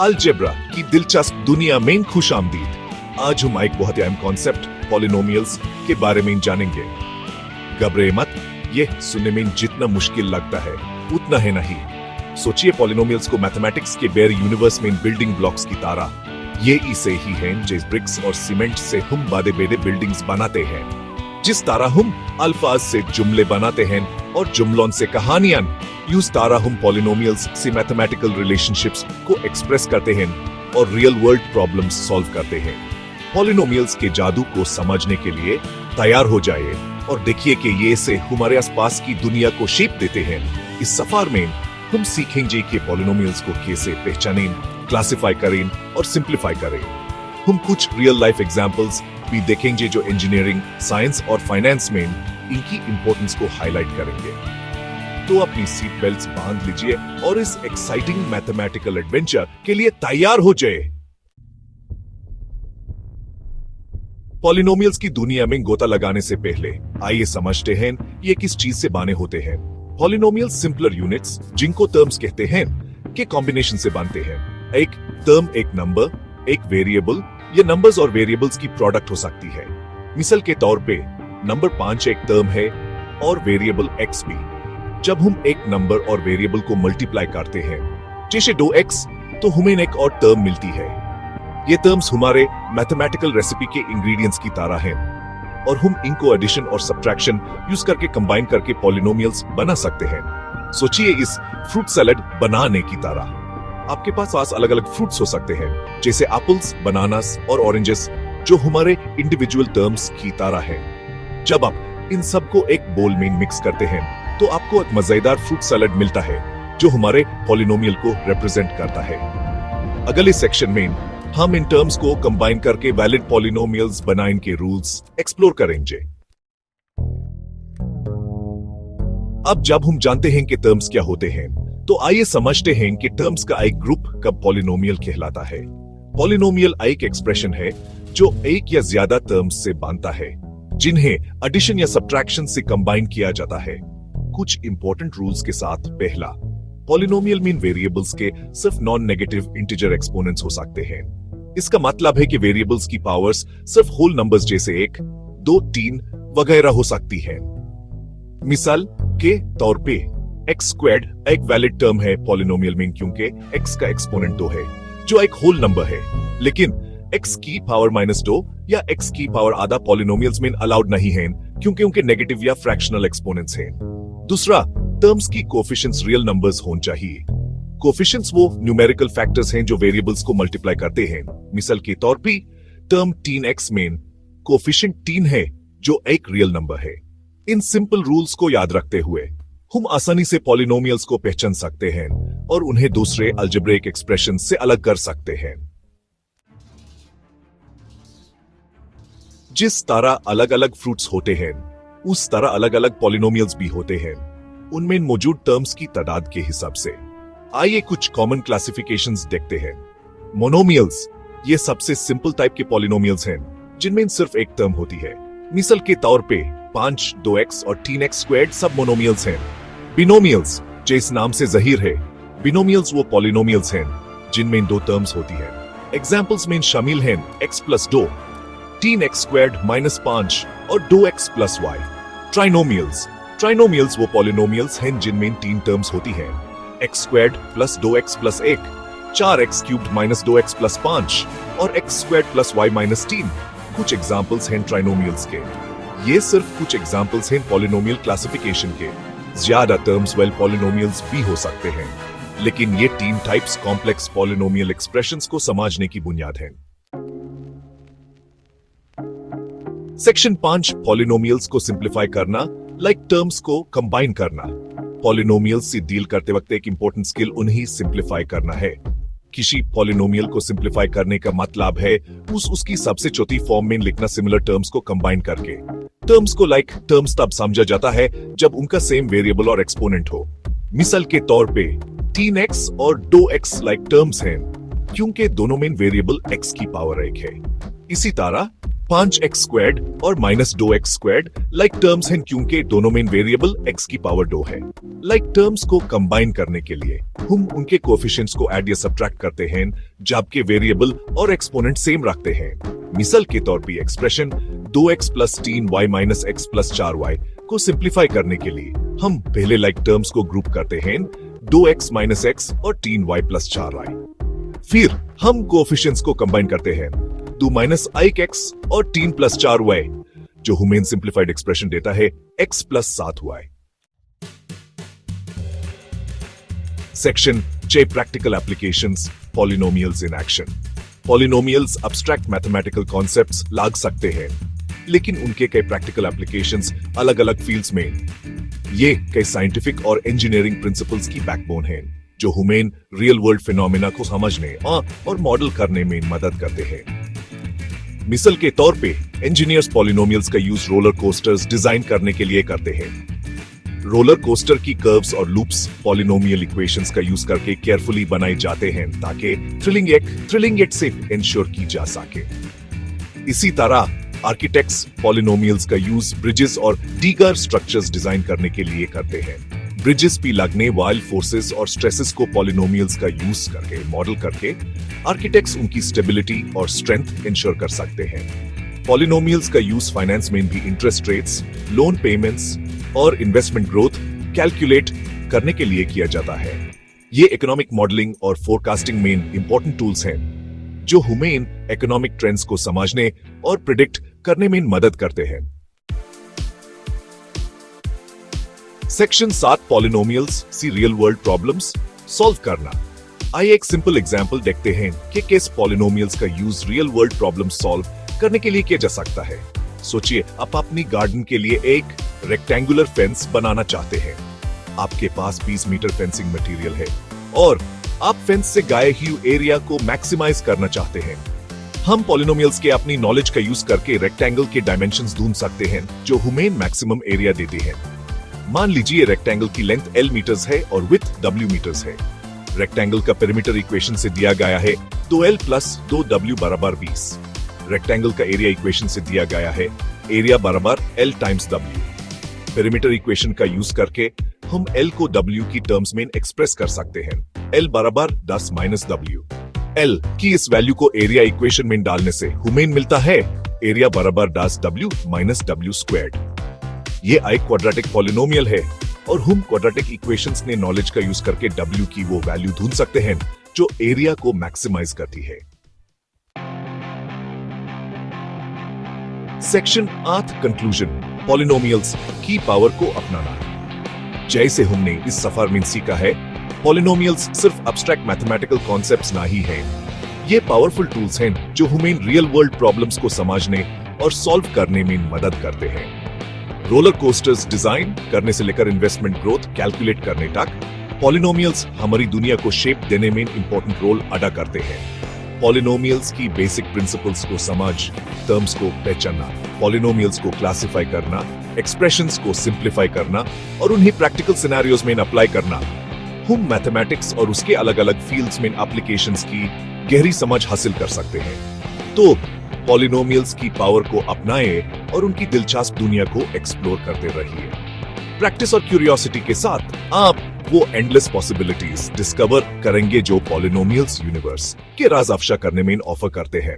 Algebra की दिलचस्प दुनिया में खुशामदीद। आज हम एक बहुत अहम कॉन्सेप्ट पॉलिनोमियल्स के बारे में जानेंगे। घबराए मत, यह सुनने में जितना मुश्किल लगता है उतना है नहीं। सोचिए पॉलिनोमियल्स को मैथमेटिक्स के बेयर यूनिवर्स में बिल्डिंग ब्लॉक्स की तरह। ये इसे ही हैं जिस ब्रिक्स और सीमेंट से हम बड़े बड़े बिल्डिंग्स बनाते हैं। जिस तरह हम अल्फाज से जुमले बनाते हैं और जुमलों से कहानियां, उस तरह हम पॉलिनोमियल्स से मैथमेटिकल रिलेशनशिप्स को एक्सप्रेस करते हैं और रियल वर्ल्ड प्रॉब्लम्स सॉल्व करते हैं। पॉलिनोमियल्स के जादू को समझने के लिए तैयार हो जाइए और देखिए कि ये से हमारे आसपास की दुनिया को शेप देते हैं। इस सफर में हम सीखेंगे कि पॉलिनोमियल्स को कैसे पहचानें, क्लासिफाई करें और सिंप्लीफाई करें। हम कुछ रियल लाइफ एग्जांपल्स भी देखेंगे जो इंजीनियरिंग, साइंस और फाइनेंस में इनकी इंपॉर्टेंस को हाईलाइट करेंगे। तो अपनी सीट बेल्ट्स बांध लीजिए और इस एक्साइटिंग मैथमेटिकल एडवेंचर के लिए तैयार हो जाए। पॉलिनोमियल्स की दुनिया में गोता लगाने से पहले आइए समझते हैं ये किस चीज से बने होते हैं। पॉलिनोमियल्स सिंपलर यूनिट्स, जिनको टर्म्स कहते हैं, के कॉम्बिनेशन से बनते हैं। एक टर्म एक नंबर, एक वेरिएबल या नंबर्स और वेरिएबल्स की प्रोडक्ट हो सकती है। मिसाल के तौर पे नंबर 5 एक टर्म है और वेरिएबल x भी। जब हम एक नंबर और वेरिएबल को मल्टीप्लाई करते हैं, जैसे 2x, तो हमें एक और टर्म मिलती है। ये टर्म्स हमारे मैथमेटिकल रेसिपी के इंग्रेडिएंट्स की तरह हैं और हम इनको एडिशन और सब्ट्रैक्शन यूज करके कंबाइन करके पॉलिनोमियल्स बना सकते हैं। सोचिए इस फ्रूट सैलेड बनाने की तरह। आपके पास अलग अलग फ्रूट्स हो सकते हैं, जैसे एप्पल्स, बनानास और ऑरेंजेस, जो हमारे इंडिविजुअल टर्म्स की तरह है। जब आप इन सबको एक बोल में मिक्स करते हैं तो आपको एक मजेदार फ्रूट सैलेड मिलता है जो हमारे पॉलिनोमियल को रिप्रेजेंट करता है। अगले सेक्शन में हम इन टर्म्स को कंबाइन करके वैलिड पॉलिनोमियल्स बनाने के रूल्स एक्सप्लोर करेंगे। अब जब हम जानते हैं कि टर्म्स क्या होते हैं, तो आइए समझते हैं कि टर्म्स का एक ग्रुप कब पॉलिनोमियल कहलाता है। पॉलिनोमियल एक एक्सप्रेशन है जो एक या ज्यादा टर्म्स से बनता है, जिन्हें एडिशन या सब्ट्रैक्शन से कंबाइन किया जाता है। कुछ इंपॉर्टेंट रूल्स के साथ। पहला, पॉलिनोमियल मीन वेरिएबल्स के सिर्फ नॉन नेगेटिव इंटीजर एक्सपोनेंट्स हो सकते हैं। इसका मतलब है कि वेरिएबल्स की पावर्स सिर्फ होल नंबर्स जैसे 1, 2, 3 वगैरह हो सकती हैं। मिसाल के तौर पे x स्क्वायर्ड एक वैलिड टर्म है पॉलिनोमियल में, क्योंकि x का एक्सपोनेंट 2 है जो एक होल नंबर है। लेकिन x की पावर -2 या x की पावर आधा पॉलिनोमियल्स में अलाउड नहीं है, क्योंकि उनके नेगेटिव या फ्रैक्शनल एक्सपोनेंट्स हैं। दूसरा, टर्म्स की कोफिशिएंट्स रियल नंबर्स होने चाहिए। कोफिशिएंट्स वो न्यूमेरिकल फैक्टर्स हैं जो वेरिएबल्स को मल्टीप्लाई करते हैं। मिसाल के तौर पे टर्म 3x में कोफिशिएंट 3 है जो एक रियल नंबर है। इन सिंपल रूल्स को याद रखते हुए हम आसानी से पॉलिनोमियल्स को पहचान सकते हैं और उन्हें दूसरे अलजेब्रिक एक्सप्रेशन से अलग कर सकते हैं। जिस तरह अलग अलग फ्रूट्स होते हैं, उस तरह अलग अलग पॉलिनोमियल्स भी होते हैं, उनमें मौजूद टर्म्स की तादाद के हिसाब से। आइए कुछ कॉमन क्लासिफिकेशंस देखते हैं। मोनोमियल्स, ये सबसे सिंपल टाइप के पॉलिनोमियल्स हैं जिनमें सिर्फ एक टर्म होती है। मिसाल के तौर पे 5, 2x और 3x स्क्वायर्ड सब मोनोमियल्स हैं। बिनोमियल्स, जिस नाम से जाहिर है, बिनोमियल्स वो पॉलिनोमियल्स हैं जिनमें 2 टर्म्स होती हैं। एग्जाम्पल्स में शामिल हैं x + 2, 3x स्क्वायर्ड -5 और 2x + y। ट्राइनोमियल्स वो पॉलिनोमियल्स हैं जिनमें 3 टर्म्स होती हैं, x squared + 2x + 1, 4x cubed -2x + 5 और x स्क्वायर्ड + y - 3। कुछ एग्जाम्पल्स हैं ट्राइनोमियल्स के। ये सिर्फ कुछ एग्जाम्पल्स हैं पॉलिनोमियल क्लासिफिकेशन के। ज्यादा टर्म्स वेल पॉलिनोमियल्स भी हो सकते हैं, लेकिन ये 3 टाइप्स कॉम्प्लेक्स पॉलिनोमियल एक्सप्रेशंस को समझने की बुनियाद हैं। सेक्शन 5, पॉलिनोमियल्स को सिंप्लीफाई करना, लाइक टर्म्स को कंबाइन करना। पॉलिनोमियल्स से डील करते वक्त एक इंपॉर्टेंट स्किल उन्हें सिंप्लीफाई करना है। किसी पॉलिनोमियल को सिंप्लीफाई करने का मतलब है उसकी सबसे छोटी फॉर्म में लिखना सिमिलर टर्म्स को कंबाइन करके। टर्म्स को लाइक टर्म्स तब समझा जाता है जब उनका सेम वेरिएबल और एक्सपोनेंट हो। मिसाल के तौर पे 3x और 2x लाइक टर्म्स हैं, क्योंकि दोनों में वेरिएबल x की पावर 1 है। इसी तरह 5x स्क्वायर्ड और -2x स्क्वायर्ड लाइक टर्म्स हैं क्योंकि दोनों में वेरिएबल x की पावर 2 है। लाइक टर्म्स को कंबाइन करने के लिए हम उनके कोएफिशिएंट्स को ऐड या सब्ट्रैक्ट करते हैं जबकि वेरिएबल और एक्सपोनेंट सेम रखते हैं। मिसाल के तौर पर expression 2x + 3y - x + 4y को सिंप्लीफाई करने के लिए हम पहले लाइक टर्म्स को ग्रुप करते हैं 2x - x और 3y + 4y। फिर हम कोएफिशिएंट्स को कंबाइन करते हैं 2 - i(x) और 3 + 4y जो हमें सिंप्लीफाइड एक्सप्रेशन देता है x + 7y। Section 6 practical applications polynomials in action. Polynomials abstract mathematical concepts लाग सकते हैं लेकिन उनके कई प्रैक्टिकल एप्लीकेशंस अलग अलग फील्ड्स में। ये कई साइंटिफिक और इंजीनियरिंग प्रिंसिपल्स की बैकबोन हैं जो हमें रियल वर्ल्ड फिनोमेना को समझने और मॉडल करने में मदद करते हैं। मिसाल के तौर पे इंजीनियर्स पॉलिनोमियल्स का यूज रोलर कोस्टर्स डिजाइन करने के लिए करते हैं। रोलर कोस्टर की कर्व्स और लूप्स पॉलिनोमियल इक्वेशंस का यूज करके केयरफुली बनाए जाते हैं ताकि थ्रिलिंग एट से इंश्योर की जा सके। इसी तरह आर्किटेक्ट्स पॉलिनोमियल्स का यूज ब्रिजेस और दीगर स्ट्रक्चर्स डिजाइन करने के लिए करते हैं। ब्रिजेस पे लगने वाले फोर्सेस और स्ट्रेसेस को पॉलिनोमियल्स का यूज करके मॉडल करके आर्किटेक्ट्स उनकी स्टेबिलिटी और स्ट्रेंथ इंश्योर कर सकते हैं। पॉलिनोमियल्स का यूज फाइनेंस में भी इंटरेस्ट रेट्स, लोन पेमेंट्स और इन्वेस्टमेंट ग्रोथ कैलकुलेट करने के लिए किया जाता है। ये इकोनॉमिक मॉडलिंग और फोरकास्टिंग में इंपॉर्टेंट टूल्स हैं जो हमें इकोनॉमिक ट्रेंड्स को समझने और प्रिडिक्ट करने में मदद करते हैं। सेक्शन 7 पॉलिनोमियल्स सी रियल वर्ल्ड प्रॉब्लम्स सॉल्व करना। आइए एक सिंपल एग्जांपल देखते हैं कि किस पॉलिनोमियल्स का use real world problems solve करने के लिए किया जा सकता है। सोचिए आप अपनी गार्डन के लिए एक रेक्टेंगुलर फेंस बनाना चाहते हैं। आपके पास 20 मीटर फेंसिंग मटेरियल है और आप फेंस से गाये हुए एरिया को मैक्सिमाइज करना चाहते हैं। हम पॉलिनोमियल्स के अपनी नॉलेज का यूज करके रेक्टेंगल के डायमेंशंस ढूंढ सकते हैं जो हमें मैक्सिमम एरिया देते हैं। मान लीजिए रेक्टेंगल की लेंथ L मीटर्स है और विड्थ W मीटर्स है। रेक्टेंगल का पेरीमीटर इक्वेशन से दिया गया है 2L + 2W = 20। रेक्टेंगल का एरिया इक्वेशन से दिया गया है area = L × W। Perimeter equation का यूज करके हम L को W की टर्म्स में एक्सप्रेस कर सकते हैं। L = 10 - W। L की इस वैल्यू को एरिया इक्वेशन में डालने से हमें मिलता है एरिया = 10W - W²। ये एक क्वाड्रेटिक पॉलिनोमियल है और हम क्वाड्रेटिक इक्वेशंस ने नॉलेज का यूज करके W की वो वैल्यू ढूंढ सकते हैं जो एरिया को मैक्सिमाइज करती है। सेक्शन 8 कंक्लूजन पॉलिनोमियल्स की पावर को अपनाना। जैसे हमने इस सफर में सीखा है, पॉलिनोमियल्स सिर्फ एब्स्ट्रैक्ट मैथमेटिकल कॉन्सेप्ट्स नहीं हैं। ये पावरफुल टूल्स हैं जो हमें रियल वर्ल्ड प्रॉब्लम्स को समझने और सॉल्व करने में मदद करते हैं। रोलर कोस्टर्स डिजाइन करने से लेकर इन्वेस्टमेंट ग्रोथ कैलकुलेट करने तक पॉलिनोमियल्स हमारी दुनिया को शेप देने में इंपॉर्टेंट रोल अदा करते हैं। पॉलिनोमियल्स की बेसिक प्रिंसिपल्स को समझ, टर्म्स को पहचानना, पॉलिनोमियल्स को क्लासिफाई करना, एक्सप्रेशंस को सिंप्लीफाई करना और उन्हें प्रैक्टिकल सिनेरियोज में अप्लाई करना, हम मैथमेटिक्स और उसके अलग अलग फील्ड्स में एप्लीकेशंस की गहरी समझ हासिल कर सकते हैं। तो पॉलिनोमियल्स की पावर को अपनाएं और उनकी दिलचस्प दुनिया को एक्सप्लोर करते रहिए। प्रैक्टिस और क्यूरियोसिटी के साथ आप वो एंडलेस पॉसिबिलिटीज डिस्कवर करेंगे जो पॉलिनोमियल्स यूनिवर्स के राज अफशा करने में ऑफर करते हैं।